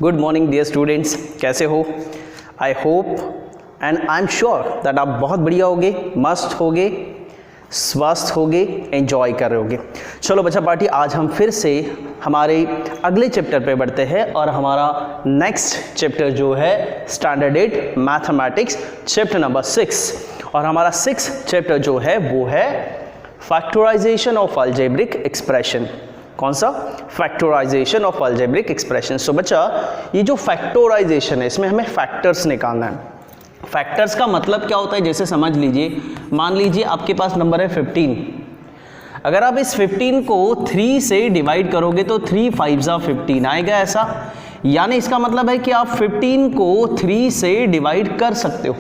Good morning dear students, कैसे हो? I hope and I am sure that आप बहुत बढ़िया होगे, मस्त होगे, स्वस्थ होगे, एंजॉय कर रहे होगे। चलो बच्चा पार्टी, आज हम फिर से हमारे अगले चैप्टर पे बढ़ते हैं और हमारा नेक्स्ट चैप्टर जो है स्टैंडर्ड 8 मैथमेटिक्स चैप्टर नंबर 6, और हमारा 6th चैप्टर जो है वो है फैक्टराइजेशन ऑफ अलजेब्रिक एक्सप्रेशन। कौन सा? Factorisation of algebraic expression. So बच्चा, ये जो फैक्टराइजेशन है इसमें हमें फैक्टर्स निकालना है। फैक्टर्स का मतलब क्या होता है, जैसे समझ लीजिए, मान लीजिए आपके पास नंबर है 15। अगर आप इस 15 को 3 से डिवाइड करोगे तो 3 5 जा 15 आएगा ऐसा। यानी इसका मतलब है कि आप 15 को 3 से डिवाइड कर सकते हो।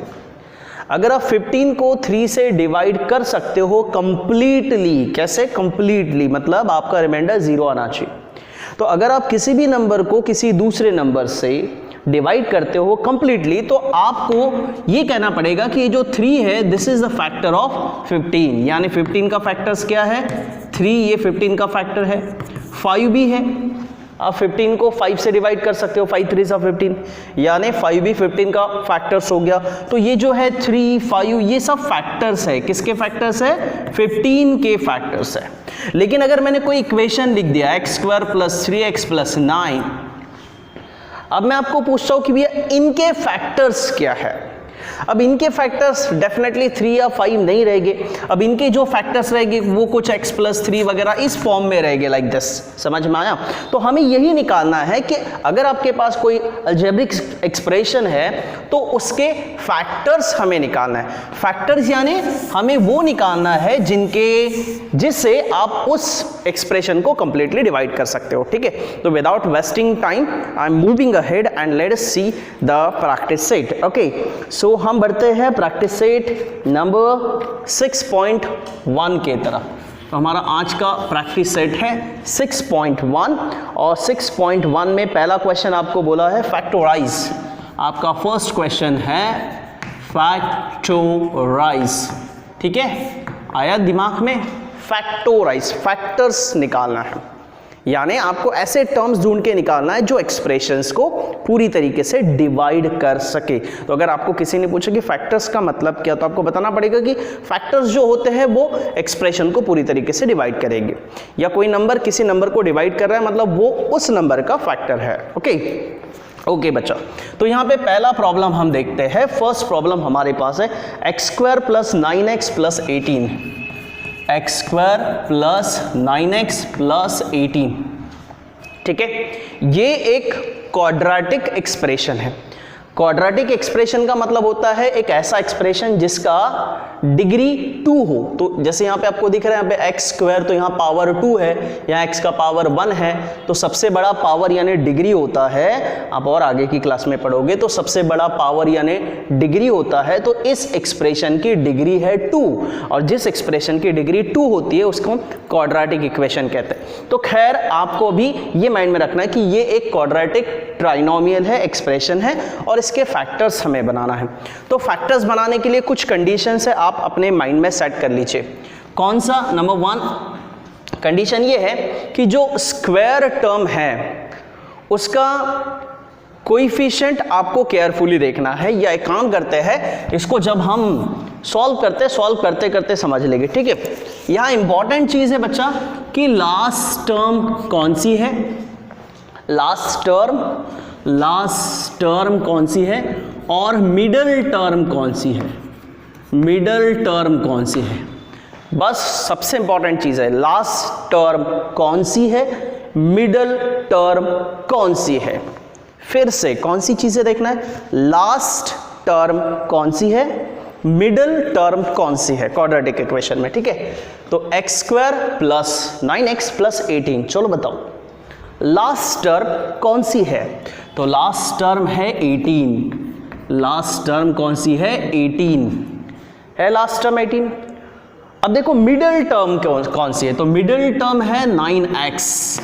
अगर आप 15 को 3 से डिवाइड कर सकते हो कंप्लीटली, कैसे? कंप्लीटली मतलब आपका रिमाइंडर 0 आना चाहिए। तो अगर आप किसी भी नंबर को किसी दूसरे नंबर से डिवाइड करते हो कंप्लीटली, तो आपको ये कहना पड़ेगा कि ये जो 3 है this is the factor of 15। यानी 15 का फैक्टर्स क्या है? 3, ये 15 का फैक्टर है। 5 भी है, आप 15 को 5 से डिवाइड कर सकते हो, 5 3 जा 15, यानी 5 भी 15 का फैक्टर्स हो गया। तो ये जो है 3 5 ये सब फैक्टर्स है। किसके फैक्टर्स है? 15 के फैक्टर्स है। लेकिन अगर मैंने कोई इक्वेशन लिख दिया x² + 3x + 9, अब मैं आपको पूछता हूं कि भैया इनके फैक्टर्स क्या है। अब इनके फैक्टर्स डेफिनेटली 3 या 5 नहीं रहेंगे। अब इनके जो फैक्टर्स रहेंगे वो कुछ x + 3 वगैरह इस फॉर्म में रहेंगे, लाइक दिस। समझ में आया? तो हमें यही निकालना है कि अगर आपके पास कोई अलजेब्रिक एक्सप्रेशन है तो उसके फैक्टर्स हमें निकालना है। फैक्टर्स यानी हमें वो निकालना है जिससे आप उस एक्सप्रेशन को कंप्लीटली डिवाइड कर सकते हो। ठीक है, तो without wasting time I am moving ahead and let us see the practice set. Okay, so हम बढ़ते हैं प्रैक्टिस सेट नंबर 6.1 के तरफ। तो हमारा आज का प्रैक्टिस सेट है 6.1, और 6.1 में पहला क्वेश्चन आपको बोला है फैक्टराइज। आपका फर्स्ट क्वेश्चन है फैक्टराइज। ठीक है, आया दिमाग में? फैक्टराइज, फैक्टर्स निकालना है, यानी आपको ऐसे टर्म्स ढूंढ के निकालना है जो एक्सप्रेशंस को पूरी तरीके से डिवाइड कर सके। तो अगर आपको किसी ने पूछा कि फैक्टर्स का मतलब क्या, तो आपको बताना पड़ेगा कि फैक्टर्स जो होते हैं वो एक्सप्रेशन को पूरी तरीके से डिवाइड करेंगे। या कोई नंबर किसी नंबर को डिवाइड कर रहा है मतलब वो उस नंबर का फैक्टर है। ओके बच्चा, तो यहाँ पे पहला प्रॉब्लम हम देखते हैं। फर्स्ट प्रॉब्लम हमारे पास है x² + 9x + 18। x² + 9x + 18। ठीक है, ये एक क्वाड्रेटिक एक्सप्रेशन है। क्वाड्रेटिक एक्सप्रेशन का मतलब होता है एक ऐसा एक्सप्रेशन जिसका डिग्री 2 हो। तो जैसे यहाँ पे आपको दिख रहा है, यहाँ पे x², तो यहाँ पावर 2 है, यहाँ x का पावर 1 है। तो सबसे बड़ा पावर यानी डिग्री होता है, आप और आगे की क्लास में पढ़ोगे, तो सबसे बड़ा पावर यानी डिग्री होता है। तो इस एक्सप्रेशन की डिग्री है 2, और जिस एक्सप्रेशन की डिग्री 2 होती है उसको हम क्वाड्रेटिक इक्वेशन कहते हैं। तो खैर आपको भी ये माइंड में रखना है कि ये एक क्वाड्रेटिक ट्राइनोमियल है, एक्सप्रेशन है, और इसके फैक्टर्स हमें बनाना है। तो फैक्टर्स बनाने के लिए कुछ कंडीशंस है, आप अपने माइंड में सेट कर लीजिए। कौन सा? नंबर 1 कंडीशन ये है कि जो स्क्वायर टर्म है उसका कोएफिशिएंट आपको केयरफुली देखना है। या एक काम करते हैं, इसको जब हम सॉल्व करते करते समझ लेंगे। ठीक है, यहां इंपॉर्टेंट चीज है बच्चा कि लास्ट टर्म कौन सी है, लास्ट टर्म कौन सी है, और मिडल टर्म कौन सी है, मिडल टर्म कौन सी है। बस सबसे इंपॉर्टेंट चीज है, लास्ट टर्म कौन सी है, मिडल टर्म कौन सी है। फिर से कौन सी चीजें देखना है? लास्ट टर्म कौन सी है, मिडल टर्म कौन सी है क्वाड्रेटिक इक्वेशन में। ठीक है, तो x² + 9x + 18। चलो बताओ लास्ट टर्म कौन सी है। तो लास्ट टर्म है 18। लास्ट टर्म कौन सी है? 18 है लास्ट टर्म 18। अब देखो मिडल टर्म कौन सी है, तो मिडल टर्म है 9x।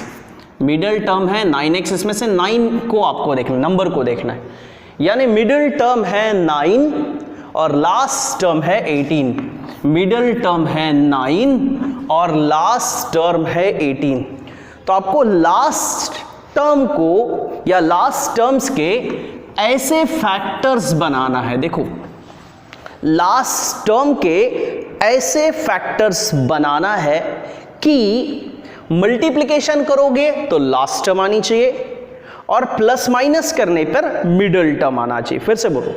मिडल टर्म है 9x, इसमें से 9 को आपको देखना, नंबर को देखना है। यानी मिडल टर्म है 9 और लास्ट टर्म है 18। मिडल टर्म है 9 और लास्ट टर्म है 18। तो आपको लास्ट टर्म को या लास्ट टर्म्स के ऐसे फैक्टर्स बनाना है। देखो लास्ट टर्म के ऐसे फैक्टर्स बनाना है कि मल्टीप्लिकेशन करोगे तो लास्ट टर्म आनी चाहिए और प्लस माइनस करने पर मिडल टर्म आना चाहिए। फिर से बोलो,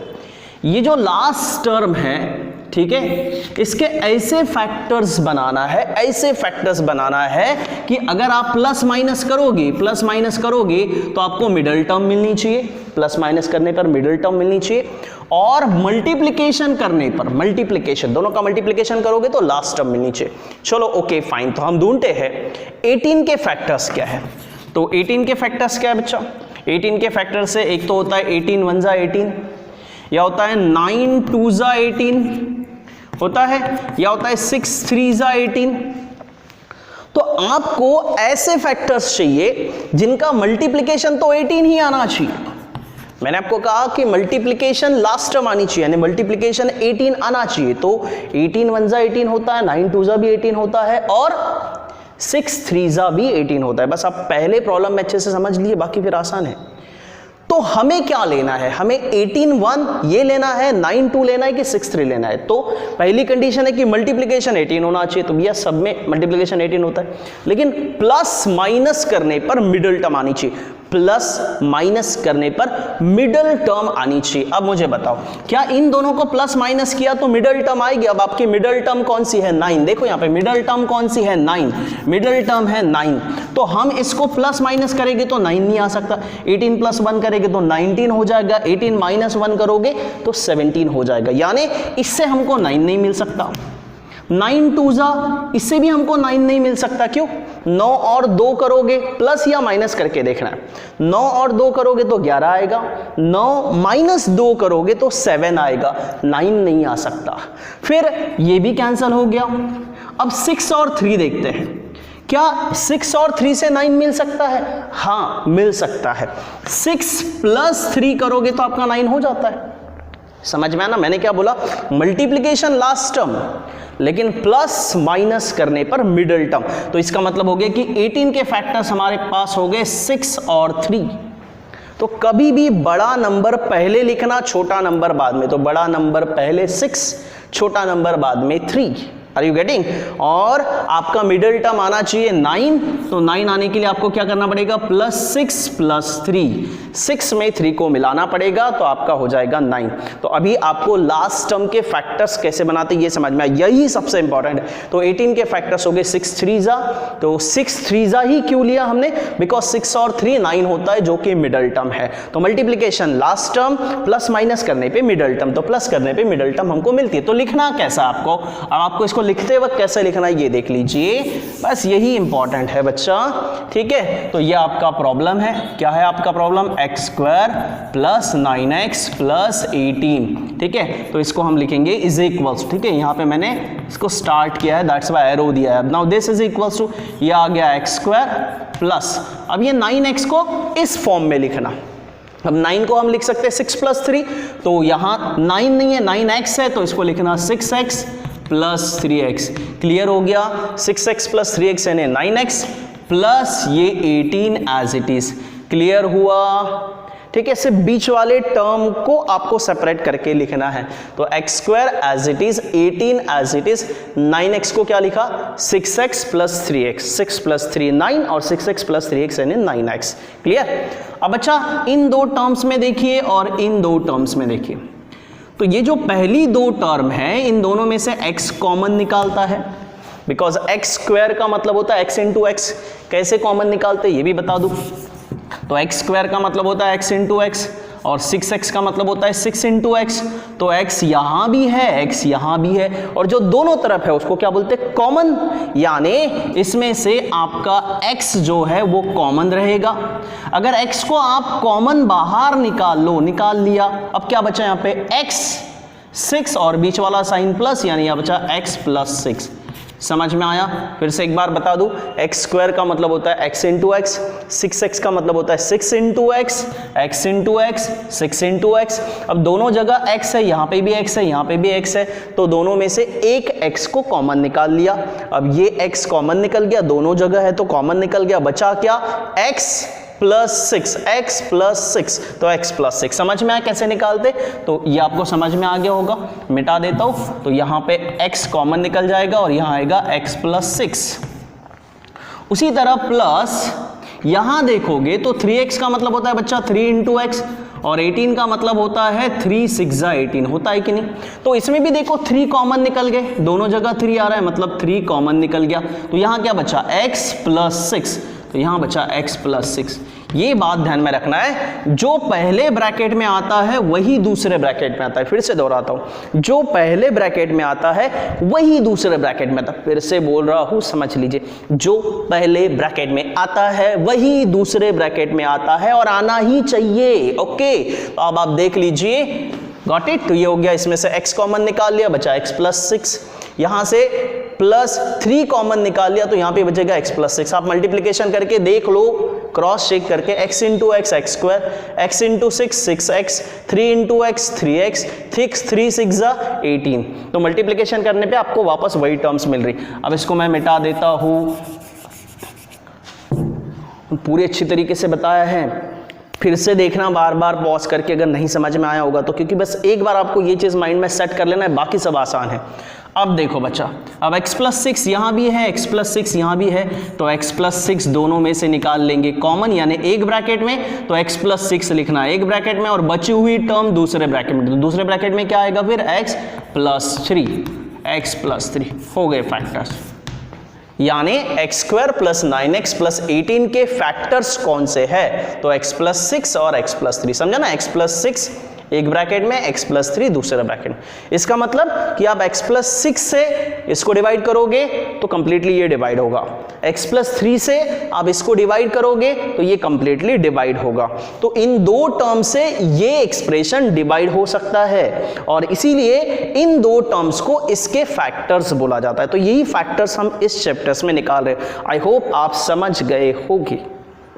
ये जो लास्ट टर्म है, ठीक है, इसके ऐसे फैक्टर्स बनाना है, ऐसे फैक्टर्स बनाना है कि अगर आप प्लस माइनस करोगे तो आपको मिडल टर्म मिलनी चाहिए, प्लस माइनस करने पर मिडल टर्म मिलनी चाहिए, और मल्टीप्लिकेशन करने पर, मल्टीप्लिकेशन दोनों का मल्टीप्लिकेशन करोगे तो लास्ट टर्म मिलनी चाहिए। चलो ओके फाइन, तो हम ढूंढते हैं 18 के फैक्टर्स क्या है। तो 18 के फैक्टर्स क्या है बच्चा? 18 के फैक्टर से एक तो होता है 18 1 जा 18, या होता है 9 2 जा 18 होता है, या होता है 6 3 जा 18। तो आपको ऐसे फैक्टर्स चाहिए जिनका मल्टीप्लिकेशन तो 18 ही आना चाहिए। मैंने आपको कहा कि मल्टीप्लिकेशन लास्ट टर्म आनी चाहिए, यानी मल्टीप्लिकेशन 18 आना चाहिए। तो 18 1 जा 18 होता है, 9 2 जा भी 18 होता है, और 6 3 जा भी 18 होता है। बस आप पहले प्रॉब्लम में अच्छे से समझ लिए, बाकी फिर आसान है। तो हमें क्या लेना है? हमें 18 1 ये लेना है, 9 2 लेना है कि 6 3 लेना है? तो पहली कंडीशन है कि मल्टीप्लिकेशन 18 होना चाहिए, तो भैया सब में मल्टीप्लिकेशन 18 होता है, लेकिन प्लस माइनस करने पर मिडल टर्म आनी चाहिए, प्लस माइनस करने पर मिडल टर्म आनी चाहिए। अब मुझे बताओ, क्या इन दोनों को प्लस माइनस किया तो मिडल टर्म आएगी? अब आपकी मिडल टर्म कौन सी है? 9। देखो यहाँ पे मिडल टर्म कौन सी है? 9। मिडल टर्म है 9। तो हम इसको प्लस माइनस करेंगे तो 9 नहीं आ सकता, 18 प्लस 1 करेंगे तो 19 हो जाएगा, 18 माइनस 1 करोगे तो 17 हो जाएगा, यानी इससे हमको 9 नहीं मिल सकता। 9 2 जा, इससे भी हमको 9 नहीं मिल सकता। क्यों? 9 और 2 करोगे, प्लस या माइनस करके देखना है। 9 और 2 करोगे तो 11 आएगा, 9 माइनस 2 करोगे तो 7 आएगा, 9 नहीं आ सकता। फिर ये भी कैंसिल हो गया। अब 6 और 3 देखते हैं, क्या 6 और 3 से 9 मिल सकता है? हाँ मिल सकता है। 6 प्लस 3 करोगे तो आपका 9 हो जाता है। समझ में आना मैंने क्या बोला? मल्टीप्लिकेशन लास्ट टर्म, लेकिन प्लस माइनस करने पर मिडल टर्म। तो इसका मतलब हो गया कि 18 के फैक्टर्स हमारे पास हो गए 6 और 3। तो कभी भी बड़ा नंबर पहले लिखना, छोटा नंबर बाद में। तो बड़ा नंबर पहले 6, छोटा नंबर बाद में 3। Are you getting? और आपका मिडल टर्म आना चाहिए 9। तो 9 आने के लिए आपको क्या करना पड़ेगा? प्लस 6 प्लस 3, 6 में 3 को मिलाना पड़ेगा, तो आपका हो जाएगा 9। तो अभी आपको लास्ट टर्म के फैक्टर्स कैसे बनाते ये समझ में आया, यही सबसे इंपॉर्टेंट है। तो 18 के फैक्टर्स हो गए 6 3 जा, तो 6 3 जा ही क्यों लिया हमने? बिकॉज 6 और 3 9 होता है, जो कि मिडल टर्म है। तो multiplication last term, plus minus करने पे मिडल टर्म, तो प्लस करने पे मिडल टर्म हमको मिलती है। तो लिखना कैसा आपको? अब आपको इसको लिखते वक्त कैसे लिखना है ये देख लीजिए, बस यही इंपॉर्टेंट है बच्चा, ठीक है। तो ये आपका प्रॉब्लम है, क्या है आपका problem? x square plus 9x plus 18, ठीक है। तो इसको हम लिखेंगे इज इक्वल्स, ठीक है। यहाँ पे मैंने इसको स्टार्ट किया है, दैट्स व्हाई एरो दिया है। Now this is equals to, ये आ गया x स्क्वायर प्लस, अब ये 9x को इस फॉर्म में लिखना। अब 9 को हम लिख सकते हैं 6 प्लस 3, तो यहाँ 9 नहीं है, 9x है, तो इसको लिखना 6x प्लस 3x। क्लियर हो गया? 6x प्लस 3x यानी 9x प्लस ये 18 एज इट इज। क्लियर हुआ? ठीक है, सिर्फ बीच वाले टर्म को आपको सेपरेट करके लिखना है। तो x square as it is, 18 as it is, 9x को क्या लिखा? 6x प्लस 3x, 6 प्लस 3 9 और 6x प्लस 3x यानी 9x। क्लियर? अब अच्छा इन दो टर्म्स में देखिए और इन दो टर्म्स में देखिए। तो ये जो पहली दो टर्म है, इन दोनों में से x कॉमन निकालता है, बिकॉज x स्क्वायर का मतलब होता है x इंटू एक्स। कैसे कॉमन निकालते ये भी बता दूं। तो x स्क्वायर का मतलब होता है x इंटू एक्स, और 6x का मतलब होता है 6 इंटू एक्स। तो x यहां भी है, x यहां भी है, और जो दोनों तरफ है उसको क्या बोलते हैं? कॉमन। यानी इसमें से आपका x जो है वो कॉमन रहेगा। अगर x को आप कॉमन बाहर निकाल लिया, अब क्या बचा यहाँ पे? x 6 और बीच वाला साइन प्लस, यानी यहाँ बचा x प्लस 6। समझ में आया? फिर से एक बार बता दूं, एक्स स्क्वायर का मतलब होता है x इंटू एक्स, 6x का मतलब होता है 6 into x, x into x, 6 into x. अब दोनों जगह x है, यहाँ पे भी x है, यहाँ पे भी x है, तो दोनों में से एक x को कॉमन निकाल लिया। अब ये x कॉमन निकल गया, दोनों जगह है तो कॉमन निकल गया, बचा क्या? x प्लस 6, x प्लस 6, तो x प्लस 6 समझ में आया कैसे निकालते, तो ये आपको समझ में आ गया होगा। मिटा देता हूं, तो यहां पे x कॉमन निकल जाएगा और यहां आएगा x प्लस 6। उसी तरह प्लस यहां देखोगे तो 3x का मतलब होता है बच्चा 3 इंटू एक्स, और 18 का मतलब होता है 3 6 18, होता है कि नहीं। तो इसमें भी देखो 3 कॉमन निकल गए, दोनों जगह 3 आ रहा है, मतलब 3 कॉमन निकल गया। तो यहां क्या बचा x प्लस 6, तो यहां बचा x प्लस 6। ये बात ध्यान में रखना है, जो पहले ब्रैकेट में आता है वही दूसरे ब्रैकेट में आता है। फिर से दोहराता हूं, जो पहले ब्रैकेट में आता है वही दूसरे ब्रैकेट में आता है। फिर से बोल रहा हूं, समझ लीजिए, जो पहले ब्रैकेट में आता है वही दूसरे ब्रैकेट में आता है और आना ही चाहिए। ओके, तो अब आप देख लीजिए, गॉट इट। तो ये हो गया, इसमें से x कॉमन निकाल लिया, बचा x प्लस 6। यहां से प्लस 3 कॉमन निकाल लिया, तो यहां पे बचेगा x प्लस 6। आप मल्टीप्लीकेशन करके देख लो, क्रॉस चेक करके, x into x x square, x into 6 6x, 3 into x 3x, 3 6 18। तो मल्टीप्लीकेशन करने पे आपको वापस वही टर्म्स मिल रही। अब इसको मैं मिटा देता हूं, पूरी अच्छी तरीके से बताया है, फिर से देखना बार बार पॉज करके अगर नहीं समझ में आया होगा तो, क्योंकि बस एक बार आपको ये चीज़ माइंड में सेट कर लेना है, बाकी सब आसान है। अब देखो बच्चा, अब x प्लस 6 यहाँ भी है, x प्लस 6 यहाँ भी है, तो x प्लस 6 दोनों में से निकाल लेंगे कॉमन, यानी एक ब्रैकेट में, तो x प्लस 6 लिखना है एक ब्रैकेट में और बची हुई टर्म दूसरे ब्रैकेट में। तो दूसरे ब्रैकेट में क्या आएगा फिर, x प्लस 3, x प्लस 3 हो गए फैक्टर्स। यानी x square plus 9x plus 18 के फैक्टर्स कौन से है, तो x प्लस 6 और x प्लस 3। समझा ना, x प्लस 6 एक ब्रैकेट में, x प्लस 3 दूसरे ब्रैकेट में। इसका मतलब कि आप x प्लस 6 से इसको डिवाइड करोगे तो कंप्लीटली ये डिवाइड होगा, x प्लस 3 से आप इसको डिवाइड करोगे तो ये कंप्लीटली डिवाइड होगा। तो इन दो टर्म से ये एक्सप्रेशन डिवाइड हो सकता है और इसीलिए इन दो टर्म्स को इसके फैक्टर्स बोला जाता है। तो यही फैक्टर्स हम इस चैप्टर्स में निकाल रहे हैं। आई होप आप समझ गए होंगे,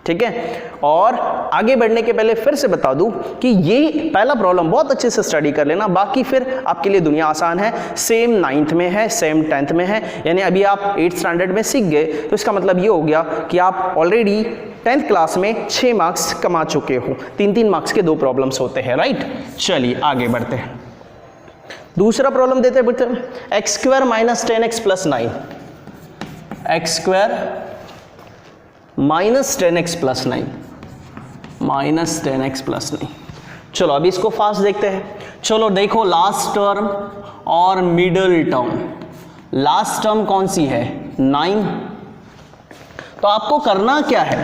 ठीक है। और आगे बढ़ने के पहले फिर से बता दूं कि ये पहला प्रॉब्लम बहुत अच्छे से स्टडी कर लेना, बाकी फिर आपके लिए दुनिया आसान है। सेम 9th में है, सेम 10th में है, यानी अभी आप 8th स्टैंडर्ड में सीख गए, तो इसका मतलब ये हो गया कि आप ऑलरेडी 10th क्लास में 6 मार्क्स कमा चुके हो। 3-3 मार्क्स के 2 प्रॉब्लम्स होते हैं, राइट। चलिए आगे बढ़ते हैं, दूसरा प्रॉब्लम देते हैं, x square minus 10x plus 9, x square minus 10x plus 9, minus 10x plus 9। चलो अभी इसको फास्ट देखते हैं। चलो देखो, लास्ट टर्म और मिडल टर्म। लास्ट टर्म कौन सी है, 9। तो आपको करना क्या है,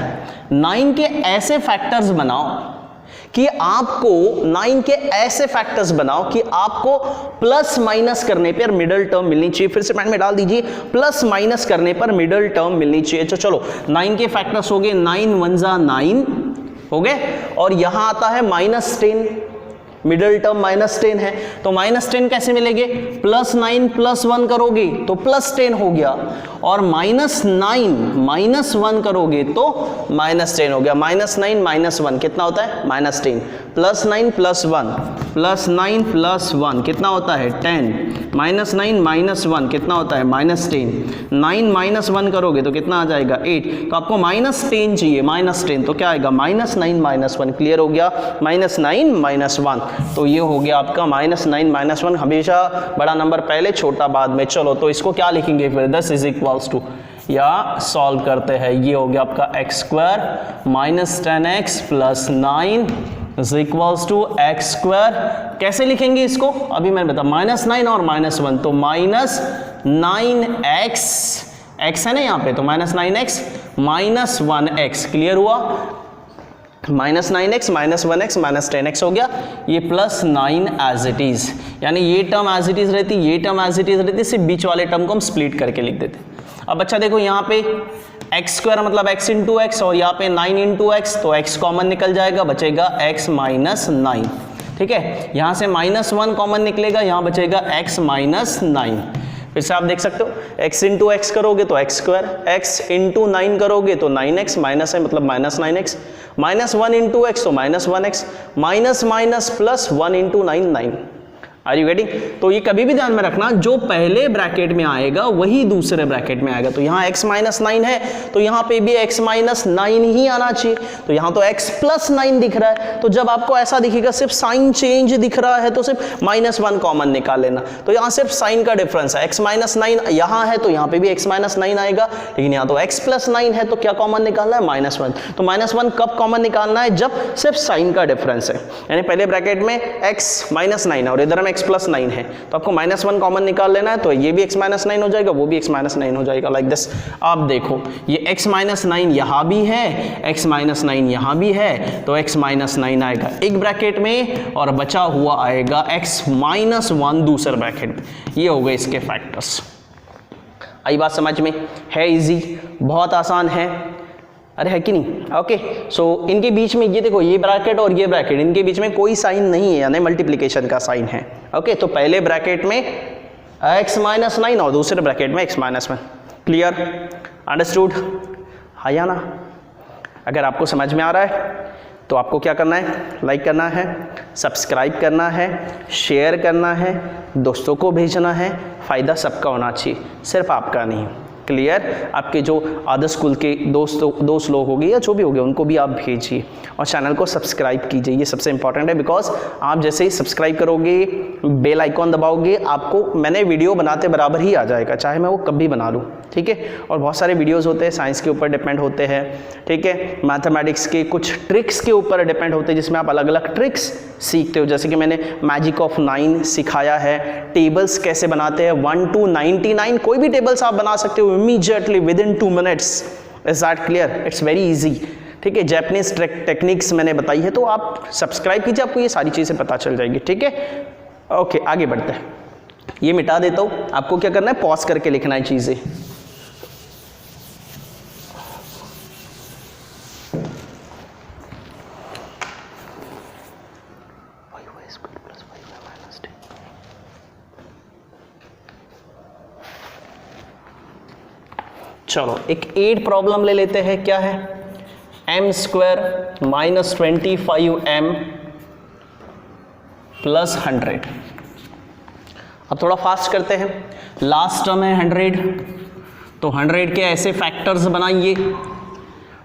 9 के ऐसे फैक्टर्स बनाओ कि आपको 9 के ऐसे फैक्टर्स बनाओ कि आपको प्लस माइनस करने पर मिडल टर्म मिलनी चाहिए। फिर से माइंड में डाल दीजिए, प्लस माइनस करने पर मिडल टर्म मिलनी चाहिए। तो चलो 9 के फैक्टर्स हो गए, 9 1 जा 9 हो गए, और यहां आता है माइनस 10, मिडल टर्म माइनस 10 है। तो माइनस 10 कैसे मिलेंगे, प्लस 9 प्लस 1 करोगे तो प्लस 10 हो गया, और माइनस 9 माइनस 1 करोगे तो माइनस 10 हो गया। माइनस 9 माइनस 1 कितना होता है, minus 10, plus 9 plus 1, plus 9 plus 1 कितना होता है 10, माइनस 9 माइनस 1 कितना होता है माइनस 10, 9 माइनस 1 करोगे तो कितना आ जाएगा 8। तो आपको माइनस 10 चाहिए, माइनस 10, तो क्या आएगा माइनस 9 माइनस 1। क्लियर हो गया, माइनस 9 माइनस 1। तो ये हो गया आपका माइनस 9 माइनस 1। हमेशा बड़ा नंबर पहले, छोटा बाद में। चलो तो इसको क्या लिखेंगे फिर, 10 इज इक्वल्स टू, या सॉल्व करते हैं, ये हो गया आपका x square minus 10x plus 9 is equals to x square. कैसे लिखेंगे इसको, अभी मैंने बताया, माइनस 9 और माइनस 1, तो माइनस 9x, x है ना यहाँ पे, तो minus 9x minus 1x। Clear हुआ, minus 9x minus 1x minus 10x हो गया, ये प्लस 9 एज इट इज, यानी ये टर्म एज इट इज रहती, ये टर्म एज इट इज रहती, सिर्फ बीच वाले टर्म को हम स्प्लिट करके लिख देते। अब बच्चा देखो, यहाँ पे एक्स स्क्वायर मतलब x इंटू एक्स, और यहाँ पे 9 इंटू एक्स, तो x कॉमन निकल जाएगा, बचेगा x माइनस 9। ठीक है, यहाँ से माइनस 1 कॉमन निकलेगा, यहाँ बचेगा x माइनस 9। फिर से आप देख सकते हो, x इंटू एक्स करोगे तो एक्स स्क्वायर, x इंटू 9 करोगे तो 9x, माइनस है मतलब minus 9x, minus 1 into X तो minus 1x, minus minus plus 1 into 9 9। Are you getting? तो ये कभी भी ध्यान में रखना, जो पहले ब्रैकेट में आएगा वही दूसरे ब्रैकेट में आएगा। तो यहाँ x माइनस 9 है तो यहाँ पे भी x माइनस 9 ही आना चाहिए। तो यहाँ तो x प्लस 9 दिख रहा है, तो जब आपको ऐसा दिखेगा सिर्फ साइन चेंज दिख रहा है तो सिर्फ -1 कॉमन निकाल लेना। तो यहाँ सिर्फ साइन का डिफरेंस है, x माइनस 9 यहाँ है तो यहाँ पे भी x माइनस 9 आएगा, लेकिन यहाँ तो x प्लस 9 है तो क्या कॉमन निकालना है? -1। तो -1 कब कॉमन निकालना है? जब सिर्फ साइन का डिफरेंस है, यानी पहले ब्रैकेट में x माइनस 9 है और इधर में x प्लस 9 है, तो आपको -1 कॉमन निकाल लेना है। तो ये भी x माइनस 9 हो जाएगा, वो भी x माइनस 9 हो जाएगा, लाइक दिस। आप देखो ये x माइनस 9 यहाँ भी है, x माइनस 9 यहाँ भी है, तो x माइनस 9 आएगा एक ब्रैकेट में और बचा हुआ आएगा x माइनस 1 दूसरे ब्रैकेट में। ये हो गए इसके फैक्टर्स। आई बात समझ में? है इजी, बहुत आसान है, अरे है कि नहीं? ओके, सो इनके बीच में ये देखो, ये ब्रैकेट और ये ब्रैकेट, इनके बीच में कोई साइन नहीं है, यानी मल्टीप्लिकेशन का साइन है। ओके, तो पहले ब्रैकेट में x माइनस 9 और दूसरे ब्रैकेट में x माइनस 1। क्लियर? अंडरस्टूड? हाँ या ना? अगर आपको समझ में आ रहा है तो आपको क्या करना है? लाइक करना है, सब्सक्राइब करना है, शेयर करना है, दोस्तों को भेजना है। फ़ायदा सबका होना चाहिए, सिर्फ आपका नहीं। क्लियर? आपके जो अदर स्कूल के दोस्त लोग हो गए या जो भी हो गए उनको भी आप भेजिए और चैनल को सब्सक्राइब कीजिए। ये सबसे इंपॉर्टेंट है, बिकॉज आप जैसे ही सब्सक्राइब करोगे, बेल आइकॉन दबाओगे, आपको मैंने वीडियो बनाते बराबर ही आ जाएगा, चाहे मैं वो कभी बना लूँ। ठीक है? और बहुत सारे वीडियोस होते हैं साइंस के ऊपर डिपेंड होते हैं, ठीक है, मैथमेटिक्स के कुछ ट्रिक्स के ऊपर डिपेंड होते हैं, जिसमें आप अलग अलग ट्रिक्स सीखते हो। जैसे कि मैंने मैजिक ऑफ 9 सिखाया है, टेबल्स कैसे बनाते हैं 1 to 99, कोई भी टेबल्स आप बना सकते हो immediately with in 2 minutes। Is that clear? It's very easy. ठीक है, जैपनीज टेक्निक्स मैंने बताई है, तो आप सब्सक्राइब कीजिए, आपको ये सारी चीज़ें पता चल जाएगी। ठीक है? ओके, आगे बढ़ते हैं। ये मिटा देता हूँ, आपको क्या करना है? पॉज करके लिखना है चीज़ें। चलो एक 8 प्रॉब्लम ले लेते हैं। क्या है? m² minus 25m plus 100। अब थोड़ा फास्ट करते हैं। लास्ट टर्म है 100, तो 100 के ऐसे फैक्टर्स बनाइए,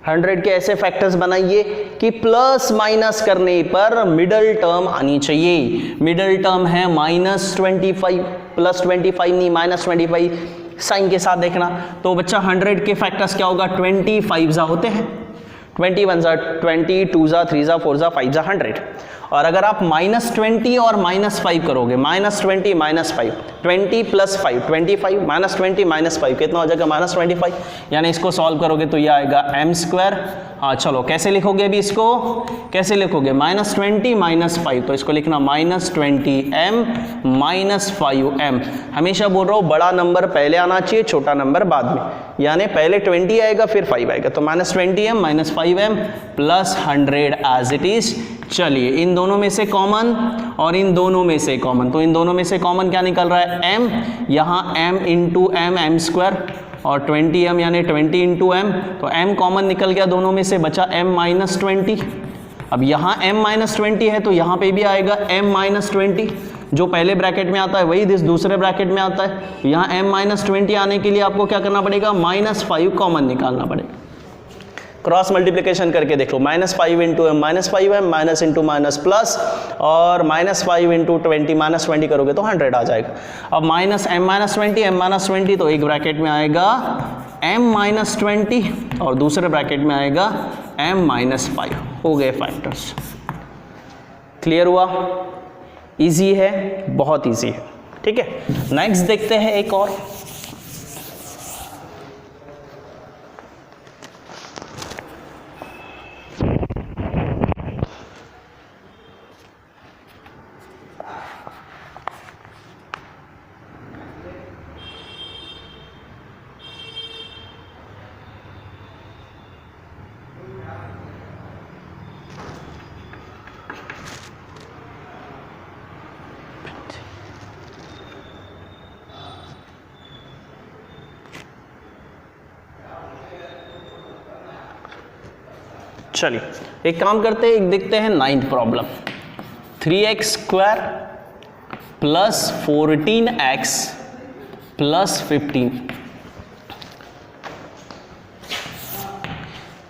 100 के ऐसे फैक्टर्स बनाइए कि प्लस माइनस करने पर मिडल टर्म आनी चाहिए। मिडल टर्म है -25, प्लस 25 नहीं, -25 साइन के साथ देखना। तो बच्चा 100 के फैक्टर्स क्या होगा? 25 होते हैं, 21 20, 2 3 4 5 100। और अगर आप -20 और -5 करोगे, -20 -5, 20 + 5 25, -20 -5 कितना हो जाएगा? -25। यानी इसको सॉल्व करोगे तो ये आएगा m²। हाँ चलो, कैसे लिखोगे अभी इसको? कैसे लिखोगे? -20 -5, तो इसको लिखना -20m -5m। हमेशा बोल रहा हूँ बड़ा नंबर पहले आना चाहिए, छोटा नंबर बाद में, यानी पहले 20 आएगा फिर 5 आएगा। तो -20m -5m plus 100 as it is. चलिए इन दोनों में से कॉमन और इन दोनों में से कॉमन, तो इन दोनों में से कॉमन क्या निकल रहा है? m, यहाँ m इंटू m, m² और 20m यानी 20 इंटू m, तो m कॉमन निकल गया दोनों में से, बचा m -20। अब यहाँ m -20 है तो यहाँ पे भी आएगा m -20, जो पहले ब्रैकेट में आता है वही दूसरे ब्रैकेट में आता है। यहाँ m -20 आने के लिए आपको क्या करना पड़ेगा? -5 कॉमन निकालना पड़ेगा। क्रॉस मल्टीप्लिकेशन करके देखो, -5 into m -5m, minus into minus plus, और -5 इंटू 20 -20 करोगे तो 100 आ जाएगा। अब -m -20 m -20, तो एक ब्रैकेट में आएगा m -20 और दूसरे ब्रैकेट में आएगा m -5। हो गए फैक्टर्स। क्लियर हुआ? इजी है, बहुत इजी है। ठीक है, नेक्स्ट देखते हैं एक और। चलिए एक काम करते हैं, एक देखते हैं 9th problem. 3x² plus 14x plus 15।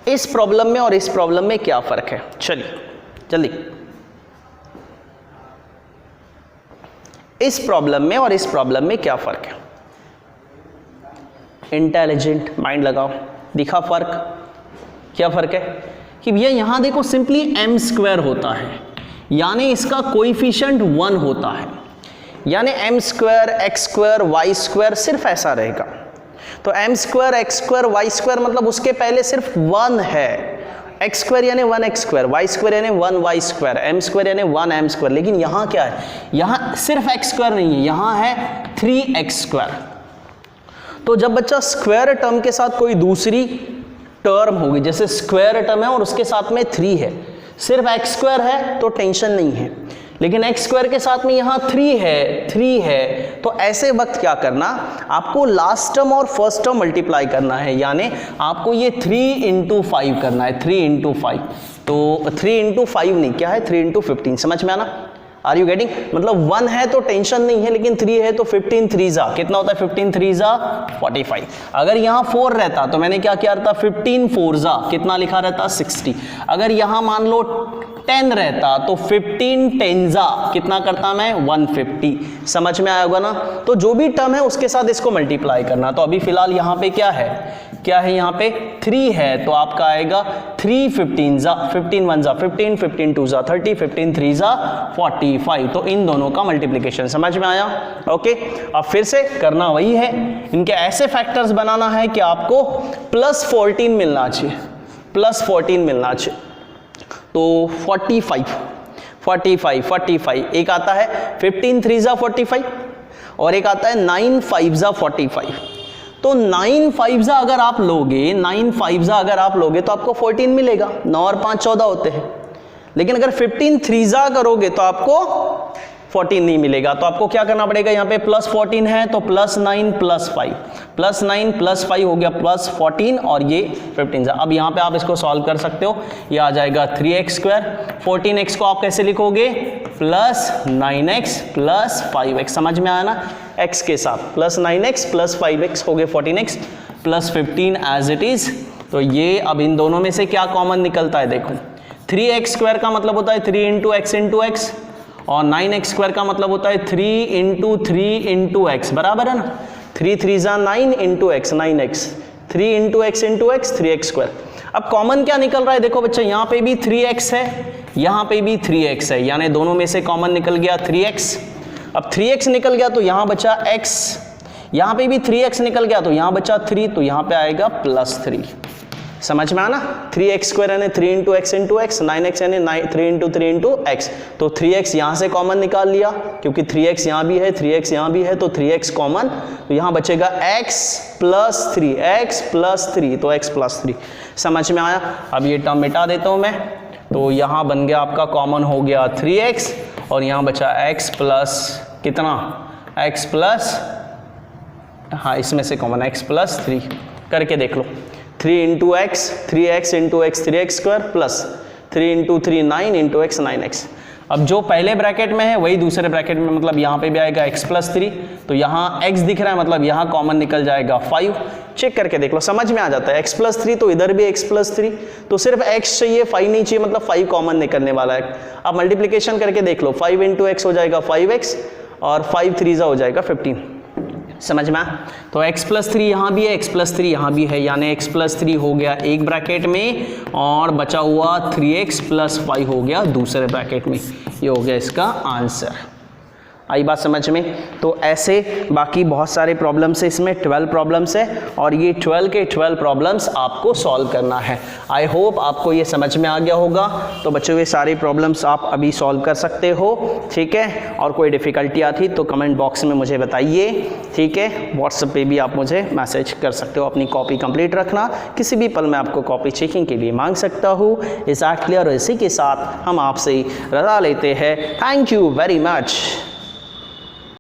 इस प्रॉब्लम में और इस प्रॉब्लम में क्या फर्क है, चलिए जल्दी। इस प्रॉब्लम में और इस प्रॉब्लम में क्या फर्क है, इंटेलिजेंट माइंड लगाओ, दिखा फर्क? क्या फर्क है कि भैया यहां देखो सिंपली m स्क्वायर होता है, यानी इसका कोएफिशिएंट 1 होता है, यानी m square x square y square सिर्फ ऐसा रहेगा। तो m square x square y square मतलब उसके पहले सिर्फ 1 है, x स्क्वायर यानी 1x स्क्वायर, y स्क्वायर यानी 1y स्क्वायर, m स्क्वायर यानी 1m स्क्वायर। लेकिन यहाँ क्या है, यहाँ सिर्फ x स्क्वायर नहीं है, यहाँ है 3x स्क्वायर। तो जब बच्चा स्क्वायर टर्म के साथ कोई दूसरी टर्म होगी, जैसे स्क्वायर टर्म है और उसके साथ में 3 है, सिर्फ x स्क्वायर है तो टेंशन नहीं है, लेकिन x स्क्वायर के साथ में यहाँ 3 है, तो ऐसे वक्त क्या करना, आपको लास्ट टर्म और फर्स्ट टर्म मल्टीप्लाई करना है, यानी आपको ये 3 इंटू 5 करना है, 3 इंटू 5। तो 3 इंटू 5 नहीं, क्या है 3 इंटू 15, समझ में आना? Are you getting? मतलब 1 है तो टेंशन नहीं है, लेकिन 3 है तो 15 3 जा कितना होता है, 15 3 जा 45। अगर यहाँ 4 रहता तो मैंने क्या किया रहता, 15 4 जा कितना लिखा रहता, 60। अगर यहाँ मान लो 10 रहता तो 15 10 जा कितना करता मैं, 150। समझ में आया होगा ना? तो जो भी टर्म है उसके साथ इसको मल्टीप्लाई करना। तो अभी फिलहाल यहाँ पे क्या है, यहाँ पे 3 है, तो आपका आएगा 3 15 जा 15 1 जा 15 15 2 जा 30 15 3 जा 45। तो इन दोनों का मल्टीप्लिकेशन समझ में आया? ओके, अब फिर से करना वही है, इनके ऐसे फैक्टर्स बनाना है कि आपको प्लस 14 मिलना चाहिए, प्लस 14 मिलना चाहिए। तो 45 एक आता है 15 3 जा 45 और एक आता है 9 5 जा 45। तो 9 5 जा अगर आप लोगे, 9 5 जा अगर आप लोगे तो आपको 14 मिलेगा, 9 और 5 14 होते हैं। लेकिन अगर 15 3 जा करोगे तो आपको 14 नहीं मिलेगा। तो आपको क्या करना पड़ेगा, यहाँ पे प्लस 14 है तो प्लस 9 प्लस 5, प्लस 9 प्लस 5 हो गया प्लस 14 और ये 15 जा। अब यहाँ पे आप इसको सॉल्व कर सकते हो, ये आ जाएगा 3x स्क्वायर। 14x को आप कैसे लिखोगे, प्लस 9x प्लस 5x। समझ में आया ना? x के साथ प्लस 9x प्लस 5x हो गए 14x plus 15 as it is. तो ये अब इन दोनों में से क्या कॉमन निकलता है, देखो 3x स्क्वायर का मतलब होता है 3 इंटू x और 9x स्क्वायर का मतलब होता है 3 इंटू x, बराबर है ना? 3 3 जा 9 into x 9x, 3 into x 3x square. अब कॉमन क्या निकल रहा है, देखो बच्चा यहाँ पे भी 3x है, यहाँ पे भी 3x है, यानी दोनों में से कॉमन निकल गया 3x। अब 3x निकल गया तो यहाँ बचा x, यहाँ पे भी 3x निकल गया तो यहाँ बचा 3, तो यहाँ पे आएगा प्लस 3। समझ में आना? 3x स्क्वायर यानी 3 इंटू x, 9x यानी 3 इंटू x। तो 3x यहाँ से कॉमन निकाल लिया, क्योंकि 3x यहाँ भी है 3x यहाँ भी है, तो 3x कॉमन, तो यहाँ बचेगा x प्लस 3, x प्लस 3, तो x प्लस 3। समझ में आया? अब ये टर्म मिटा देता हूँ मैं, तो यहाँ बन गया आपका कॉमन हो गया 3x और यहाँ बचा x प्लस कितना, x प्लस, हाँ इसमें से कॉमन x प्लस 3 करके देख लो। 3 into x 3x into x 3x square plus 3 into 3 9 into x 9x। अब जो पहले ब्रैकेट में है वही दूसरे ब्रैकेट में, मतलब यहाँ पे भी आएगा x प्लस 3, तो यहाँ x दिख रहा है मतलब यहाँ कॉमन निकल जाएगा 5। चेक करके देख लो, समझ में आ जाता है। x प्लस 3 तो इधर भी x प्लस 3, तो सिर्फ x चाहिए 5 नहीं चाहिए, मतलब 5 कॉमन निकलने वाला है। अब मल्टीप्लीकेशन करके देख लो, 5 इंटू एक्स हो जाएगा 5x और 5 3 हो जाएगा 15। समझ में? तो x प्लस 3 यहाँ भी है, x प्लस 3 यहाँ भी है, यानी x प्लस 3 हो गया एक ब्रैकेट में और बचा हुआ 3x प्लस 5 हो गया दूसरे ब्रैकेट में। ये हो गया इसका आंसर। आई बात समझ में? तो ऐसे बाकी बहुत सारे प्रॉब्लम्स है, इसमें 12 प्रॉब्लम्स है और ये 12 के 12 प्रॉब्लम्स आपको सॉल्व करना है। आई होप आपको ये समझ में आ गया होगा। तो बच्चों ये सारे प्रॉब्लम्स आप अभी सॉल्व कर सकते हो, ठीक है? और कोई डिफ़िकल्टी आती तो कमेंट बॉक्स में मुझे बताइए, ठीक है? व्हाट्सएप पे भी आप मुझे मैसेज कर सकते हो। अपनी कॉपी कंप्लीट रखना, किसी भी पल में आपको कॉपी चेकिंग के लिए मांग सकता हूँ। इस क्लियर और इसी के साथ हम आपसे रजा लेते हैं। Thank you very much.